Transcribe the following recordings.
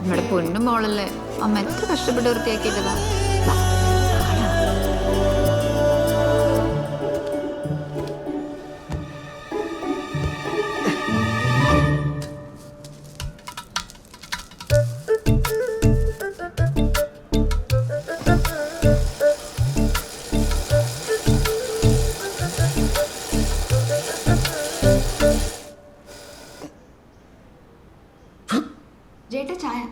നമ്മുടെ പൊന്നും മോളല്ലേ, അമ്മ എത്ര കഷ്ടപ്പെട്ട് വൃത്തിയാക്കിയിട്ടതാ. ചേട്ടാ ചായ.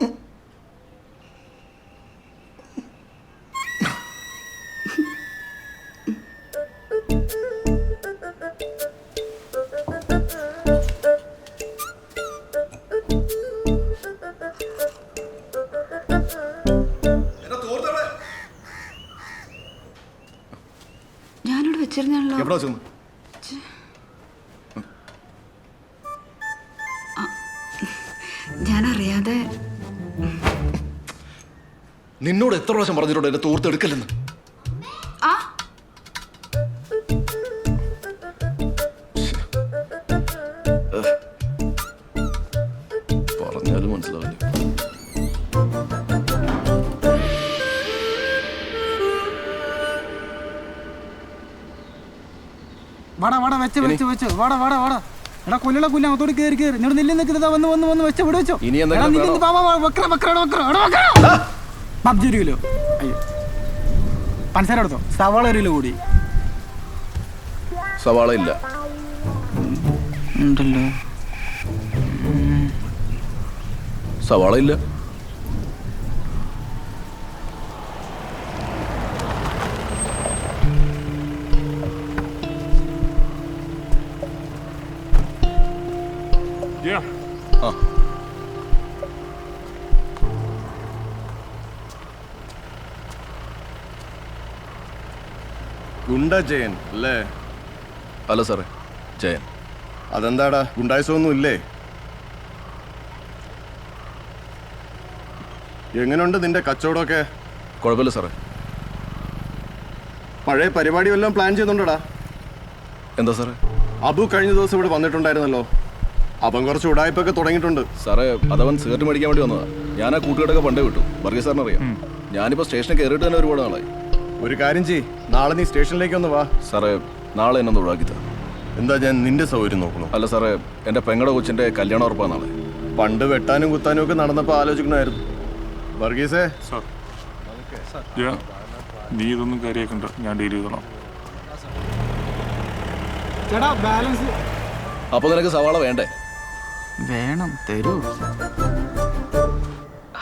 ഞാനിവിടെ വെച്ചിരുന്നാണല്ലോ. ഞാനറിയാതെ. നിന്നോട് എത്ര പ്രാവശ്യം പറഞ്ഞിട്ടുണ്ട് എന്റെ തോർത്തെടുക്കല്ലെന്ന്? ആ പറഞ്ഞാലും മനസ്സിലാവില്ല. വാടാ വാടാ വെച്ച് വെച്ച് വെച്ച് വാടാ വാടാ വാടാ. എടാ കൊല്ലുള്ള കുല്ല അങ്ങോട്ട് കയറി കയറി നിങ്ങൾ നില്ല് നിൽക്കുന്നത് വന്ന് വന്ന് വന്ന് വെച്ച് ഇവിടെ വെച്ചോ. PUBG 1 kilo. അയ്യോ പഞ്ചസാര എടുത്തോ. സവാള 1 കിലോ കൂടി. സവാള ഇല്ല. ഉണ്ടല്ലോ. സവാള ഇല്ല. ഗുണ്ട ജയൻ അല്ലേ? അല്ല സാറേ, ജയൻ. അതെന്താടാ, ഗുണ്ടായസമൊന്നും ഇല്ലേ? എങ്ങനെയുണ്ട് നിന്റെ കച്ചവടമൊക്കെ? കുഴപ്പമില്ല സാറേ. പഴയ പരിപാടി വല്ലതും പ്ലാൻ ചെയ്യുന്നുണ്ടോടാ? എന്താ സാറേ? അബു കഴിഞ്ഞ ദിവസം ഇവിടെ വന്നിട്ടുണ്ടായിരുന്നല്ലോ. അവൻ കുറച്ച് ഉടായ്പൊക്കെ തുടങ്ങിയിട്ടുണ്ട്. സാറേ, അതവൻ സിഗരറ്റ് മേടിക്കാൻ വേണ്ടി വന്നതാ. ഞാൻ ആ കൂട്ടുകെട്ടൊക്കെ പണ്ടേ വിട്ടു. വർഗീസ് സാറിന് അറിയാം. ഞാനിപ്പോൾ സ്റ്റേഷനിൽ കയറിയിട്ട് തന്നെ ഒരുപാട് നാളായി. ഒരു കാര്യം ചെയ്യ്, നാളെ നീ സ്റ്റേഷനിലേക്ക് ഒന്ന് വാ. സാറേ, നാളെ എന്നെ ഒന്ന് ഒഴിവാക്കി തരാം. എന്താ, ഞാൻ നിന്റെ സൗകര്യം നോക്കണം? അല്ല സാറേ, എൻ്റെ പെങ്ങളുടെ കൊച്ചിൻ്റെ കല്യാണം ഉറപ്പാണ് നാളെ. പണ്ട് വെട്ടാനും കുത്താനും ഒക്കെ നടന്നപ്പോൾ ആലോചിക്കണമായിരുന്നു. വർഗീസേ, നീ ഇതൊന്നും കാര്യമാക്കണ്ട, ഞാൻ ഡീൽ ചെയ്തോളാം. ചേട്ടാ ബാലൻസ്. അപ്പോൾ നിനക്ക് സവാള വേണ്ടേ? വേണം, തരൂ.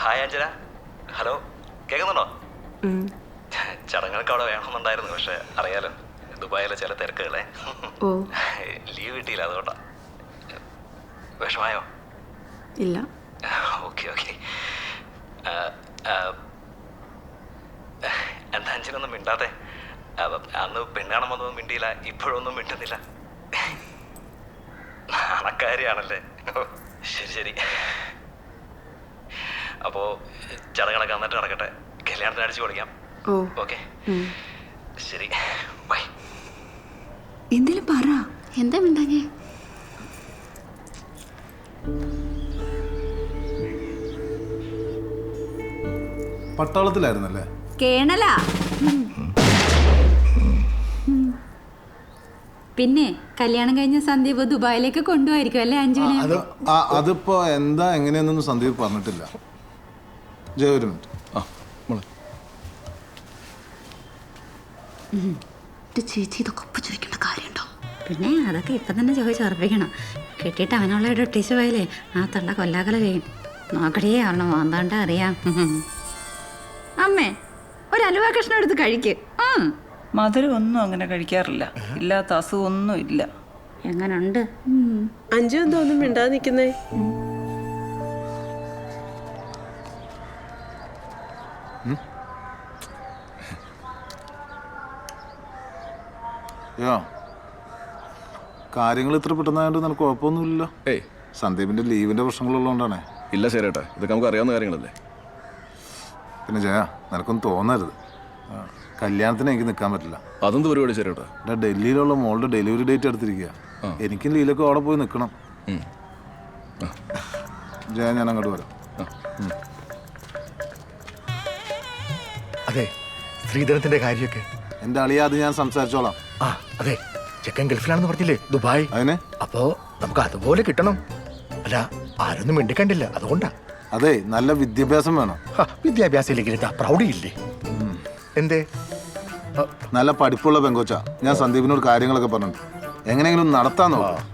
ഹായ് അഞ്ജന. ഹലോ, കേൾക്കുന്നുണ്ടോ? ചടങ്ങുകൾക്ക് അവിടെ വേണമെന്നുണ്ടായിരുന്നു, പക്ഷെ അറിയാലോ ദുബായിലെ ചില തിരക്കുകളെ. ലീവ് കിട്ടിയില്ല, അതുകൊണ്ടാ. വിഷമായോ? ഇല്ല. Okay okay. എന്താ അഞ്ജനൊന്നും മിണ്ടാതെ? അന്ന് പെണ്ണാണം വന്നൊന്നും മിണ്ടിയില്ല, ഇപ്പോഴൊന്നും മിണ്ടുന്നില്ല. നാണക്കാരിയാണല്ലേ? ശരി ശരി. അപ്പോൾ ചടങ്ങുകളൊക്കെ വന്നിട്ട് നടക്കട്ടെ, കല്യാണത്തിന് അടിച്ചു പൊളിക്കാം. ഓക്കെ ശരി, ബൈ. എന്തേലും പറ. എന്താ മിണ്ടാഞ്ഞേ? പട്ടാളത്തിലായിരുന്നല്ലേ? കേണലാ. പിന്നെ കല്യാണം കഴിഞ്ഞ സന്ദീപ് ദുബായിലേക്ക് കൊണ്ടുപോയിരിക്കും അല്ലേ അഞ്ജുനെ? അതിപ്പോ എന്താ എങ്ങനെയൊന്നും സന്ദീപ് പറഞ്ഞിട്ടില്ല. ജയ, ഒരു മിനിറ്റ്. ചേച്ചി ഇതൊക്കെ ഒപ്പ് ചോദിക്കേണ്ട കാര്യമുണ്ടോ? പിന്നെ അതൊക്കെ ഇപ്പം തന്നെ ചോദിച്ചർപ്പിക്കണം. കിട്ടിയിട്ട് അവനുള്ള ഒരു ഒട്ടീസ് പോയാലേ ആ തള്ള കൊല്ലാകല ചെയ്യും. നോക്കടേ, അവളെ മാന്താണ്ട അറിയാം. അമ്മേ, ഒരു അലുവ കഷ്ണം എടുത്ത് കഴിക്ക്. മധുരം ഒന്നും അങ്ങനെ കഴിക്കാറില്ല, ഇല്ലാത്ത അസുഖമൊന്നും ഇല്ല. എങ്ങനുണ്ട് അഞ്ചു? എന്താ ഒന്നും മിണ്ടാതെ നിൽക്കുന്നേ? കാര്യങ്ങൾ ഇത്ര പെട്ടെന്നായോണ്ട് നിനക്ക് കുഴപ്പമൊന്നുമില്ലല്ലോ? ഏയ്, സന്ദീപിന്റെ ലീവിന്റെ പ്രശ്നങ്ങളുള്ളതുകൊണ്ടാണ്. ഇല്ല ശരിയേട്ടാ, ഇതൊക്കെ നമുക്ക് അറിയാവുന്ന കാര്യങ്ങളല്ലേ. പിന്നെ ജയ, നിനക്കൊന്നും തോന്നരുത്. കല്യാണത്തിന് എനിക്ക് നിൽക്കാൻ പറ്റില്ല. അതെന്ത് പരിപാടി ശരിയേട്ടാ? ഡൽഹിയിലുള്ള മോളുടെ ഡെലിവറി ഡേറ്റ് എടുത്തിരിക്കുക. എനിക്കും ലീലൊക്കെ അവിടെ പോയി നിൽക്കണം. ജയ, ഞാൻ അങ്ങോട്ട് വരാം. അതെ ശ്രീധരത്തിന്റെ കാര്യമൊക്കെ എൻ്റെ അളിയ അത് ഞാൻ സംസാരിച്ചോളാം. ആ അതെ ചെക്കൻ ഗൾഫിലാണെന്ന് പറഞ്ഞില്ലേ ദുബായ്. അതിന് അപ്പോ നമുക്ക് അതുപോലെ കിട്ടണം. അല്ല ആരൊന്നും മിണ്ടിക്കണ്ടില്ല അതുകൊണ്ടാ. അതെ നല്ല വിദ്യാഭ്യാസം വേണം. വിദ്യാഭ്യാസം ഇല്ലെങ്കിൽ പ്രൗഢിയില്ലേ? എന്തേ? നല്ല പഠിപ്പുള്ള പെങ്കോച്ച. ഞാൻ സന്ദീപിനോട് കാര്യങ്ങളൊക്കെ പറഞ്ഞിട്ടുണ്ട്. എങ്ങനെയെങ്കിലും നടത്താൻ നോക്കാം.